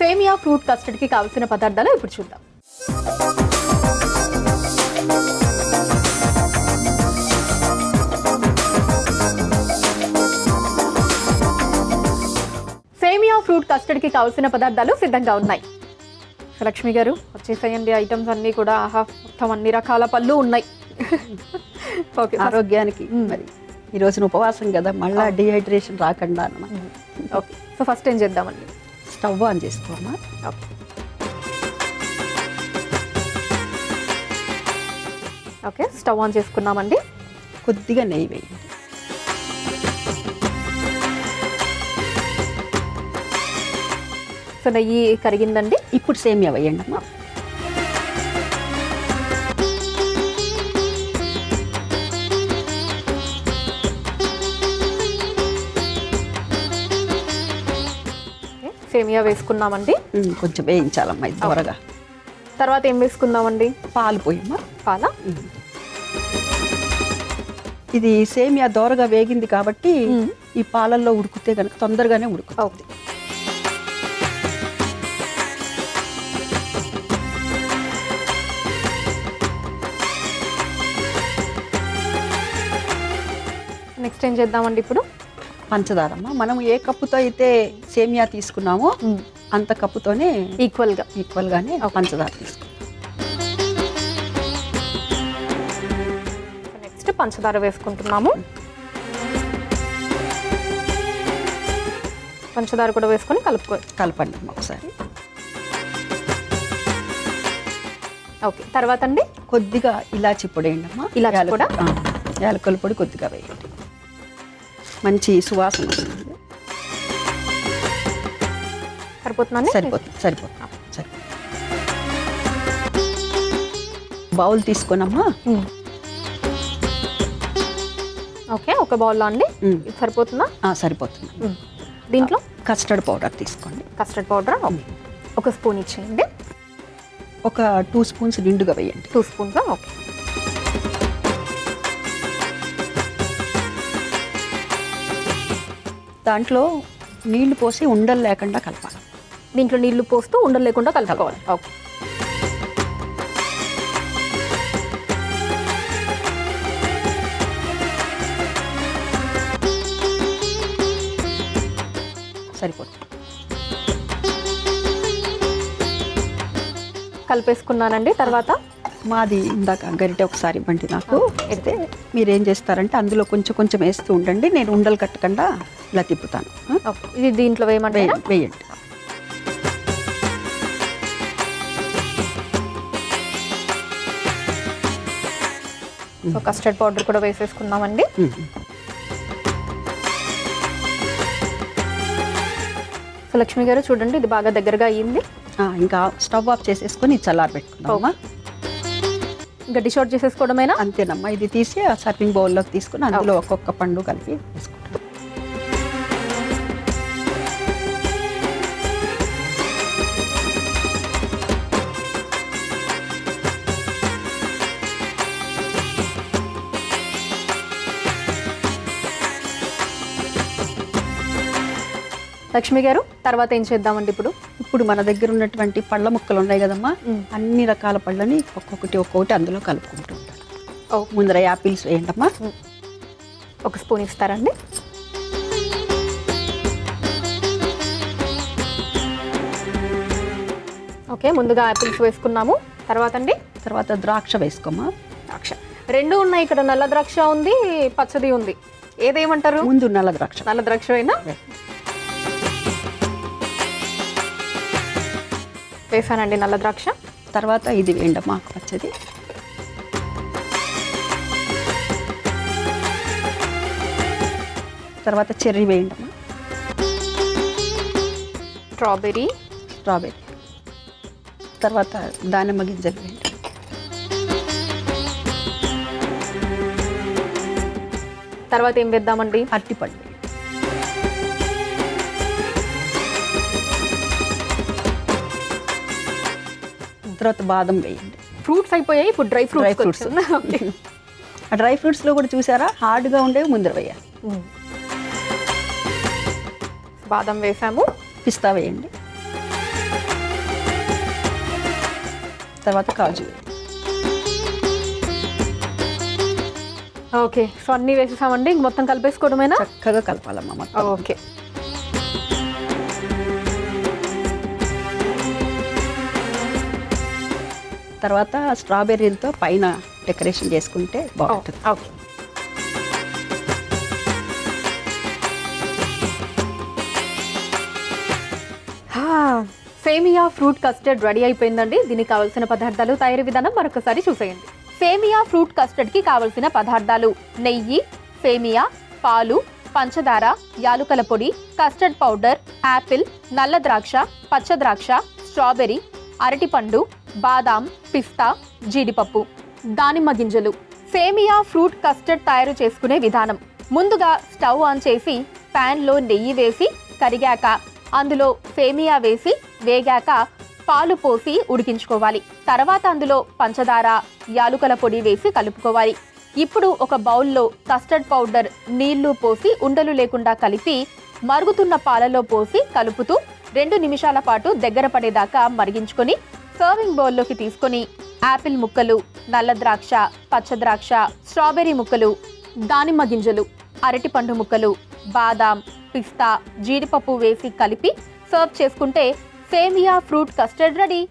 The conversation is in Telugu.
సేమియా ఫ్రూట్ కస్టర్డ్కి కావాల్సిన పదార్థాలు ఇప్పుడు చూద్దాం. సేమియా ఫ్రూట్ కస్టర్డ్కి కావాల్సిన పదార్థాలు సిద్ధంగా ఉన్నాయి. లక్ష్మి గారు వచ్చేసేయండి. ఐటమ్స్ అన్నీ కూడా మొత్తం అన్ని రకాల పళ్ళు ఉన్నాయి. ఓకే, ఆరోగ్యానికి మరి ఈ రోజున ఉపవాసం కదా, మళ్ళీ డిహైడ్రేషన్ రాకుండా అన్నమాట. ఓకే, సో ఫస్ట్ ఏం చేద్దామండి? స్టవ్ ఆన్ చేసుకోమా. ఓకే ఓకే, స్టవ్ ఆన్ చేసుకున్నామండి. కొద్దిగా నెయ్యి వేయండి. సో నెయ్యి కరిగిందండి. ఇప్పుడు సేమియా వేయండి అమ్మా. సేమియా వేసుకున్నామండి. కొంచెం వేయించాలమ్మా ఇది త్వరగా. తర్వాత ఏం వేసుకుందామండి? పాలు పోయమ్మా. పాల. ఇది సేమియా దోరగా వేగింది కాబట్టి ఈ పాలల్లో ఉడికితే కనుక తొందరగానే ఉడుకుతుంది. నెక్స్ట్ ఏం చేద్దామండి ఇప్పుడు? పంచదారమ్మ. మనం ఏ కప్పుతో అయితే సేమియా తీసుకున్నామో అంత కప్పుతోనే ఈక్వల్గానే పంచదార తీసుకుంటాం. నెక్స్ట్ పంచదార వేసుకుంటున్నాము. పంచదార కూడా వేసుకొని కలపండి ఒకసారి. ఓకే, తర్వాత అండి కొద్దిగా ఇలాచి పొడి వేయండి అమ్మా. ఇలాచి కూడా, యాలకుల పొడి కొద్దిగా వేయండి. మంచి సువాసన వస్తుంది. సరిపోతుందండి? సరిపోతుంది. బౌల్ తీసుకోనమ్మా. ఓకే, ఒక బౌల్లో అండి. సరిపోతుందా? సరిపోతుంది. దీంట్లో కస్టర్డ్ పౌడర్ తీసుకోండి. కస్టర్డ్ పౌడర్ ఒక స్పూన్ ఇచ్చేయండి. ఒక 2 స్పూన్స్ నిండుగా వేయండి. 2 స్పూన్స్. ఓకే, దాంట్లో నీళ్లు పోసి ఉండలు లేకుండా కలపాలి. దీంట్లో నీళ్లు పోస్తూ ఉండలు లేకుండా కలుపుకోవాలి. ఓకే, సరిపోతుంది. కలిపేసుకున్నానండి. తర్వాత మాది ఇందాక గరిటె ఒకసారి ఇవ్వండి నాకు. అయితే మీరేం చేస్తారంటే అందులో కొంచెం కొంచెం వేస్తూ ఉండండి. నేను ఉండలు కట్టకుండా ఇలా తిప్పుతాను. ఇది దీంట్లో వేయమంటే వేయండి. సో కస్టర్డ్ పౌడర్ కూడా వేసేసుకున్నామండి. సో లక్ష్మి గారు చూడండి, ఇది బాగా దగ్గరగా అయ్యింది. ఇంకా స్టవ్ ఆఫ్ చేసేసుకొని చల్లారి పెట్టుకుందామా. ఇంకా డిష్ అవుట్ చేసేసుకోవడమేనా? అంతేనమ్మా. ఇది తీసి ఆ సర్వింగ్ బౌల్లోకి తీసుకుని అందులో ఒక్కొక్క పండు కలిపి వేసుకుంటాం. లక్ష్మి గారు తర్వాత ఏం చేద్దామండి ఇప్పుడు? మన దగ్గర ఉన్నటువంటి పళ్ళ ముక్కలు ఉన్నాయి కదమ్మా, అన్ని రకాల పళ్ళని ఒక్కొక్కటి అందులో కలుపుకుంటూ ఉంటారు. ముందర యాపిల్స్ వేయండి అమ్మా. ఒక స్పూన్ ఇస్తారండి. ఓకే, ముందుగా యాపిల్స్ వేసుకున్నాము. తర్వాత ద్రాక్ష వేసుకోమా. ద్రాక్ష 2 ఉన్నాయి ఇక్కడ. నల్ల ద్రాక్ష ఉంది, పచ్చది ఉంది. ఏదేమంటారు? ముందు నల్ల ద్రాక్ష అయినా వేసానండి నల్ల ద్రాక్ష. తర్వాత ఇది వేయండమ్మా పచ్చది. తర్వాత చెర్రీ వేయండమ్మా. స్ట్రాబెర్రీ. తర్వాత దానిమ్మ గింజలు వేయండి. తర్వాత ఏం వేద్దామండి? అరటిపండు. తర్వాత బాదం వేయండి. ఫ్రూట్స్ అయిపోయాయి, ఇప్పుడు డ్రై ఫ్రూట్స్. ఆ డ్రై ఫ్రూట్స్లో కూడా చూసారా, హార్డ్గా ఉండేవి ముందర వేయాలి. బాదం వేసాము. పిస్తా వేయండి. తర్వాత కాజు. ఓకే, సో అన్నీ వేసేసామండి. ఇంక మొత్తం కలిపేసుకోవడమేనా? చక్కగా కలపాలమ్మా మొత్తం. ఓకే. తర్వాత స్ట్రాబెర్రీలతో పైన డెకరేషన్ చేసుకుంటే బాగుంటుంది. ఓకే. సేమియా ఫ్రూట్ కస్టర్డ్ రెడీ అయిపోయిందండి. దీనికి కావాల్సిన పదార్థాలు, తయారీ విధానం మరొకసారి చూసేయండి. సేమియా ఫ్రూట్ కస్టర్డ్ కి కావలసిన పదార్థాలు: నెయ్యి, సేమియా, పాలు, పంచదార, యాలుకల పొడి, కస్టర్డ్ పౌడర్, యాపిల్, నల్ల ద్రాక్ష, పచ్చ ద్రాక్ష, స్ట్రాబెర్రీ, అరటిపండు, బాదాం, పిస్తా, జీడిపప్పు, దానిమ్మ గింజలు. సేమియా ఫ్రూట్ కస్టర్డ్ తయారు చేసుకునే విధానం: ముందుగా స్టవ్ ఆన్ చేసి ప్యాన్లో నెయ్యి వేసి కరిగాక అందులో సేమియా వేసి వేగాక పాలు పోసి ఉడికించుకోవాలి. తర్వాత అందులో పంచదార, యాలుకల పొడి వేసి కలుపుకోవాలి. ఇప్పుడు ఒక బౌల్లో కస్టర్డ్ పౌడర్, నీళ్లు పోసి ఉండలు లేకుండా కలిపి మరుగుతున్న పాలలో పోసి కలుపుతూ 2 నిమిషాల పాటు దగ్గర పడేదాకా మరిగించుకొని సర్వింగ్ బౌల్లోకి తీసుకొని యాపిల్ ముక్కలు, నల్ల ద్రాక్ష, పచ్చ ద్రాక్ష, స్ట్రాబెర్రీ ముక్కలు, దానిమ్మ గింజలు, అరటిపండు ముక్కలు, బాదాం, పిస్తా, జీడిపప్పు వేసి కలిపి సర్వ్ చేసుకుంటే సేమియా ఫ్రూట్ కస్టర్డ్ రెడీ.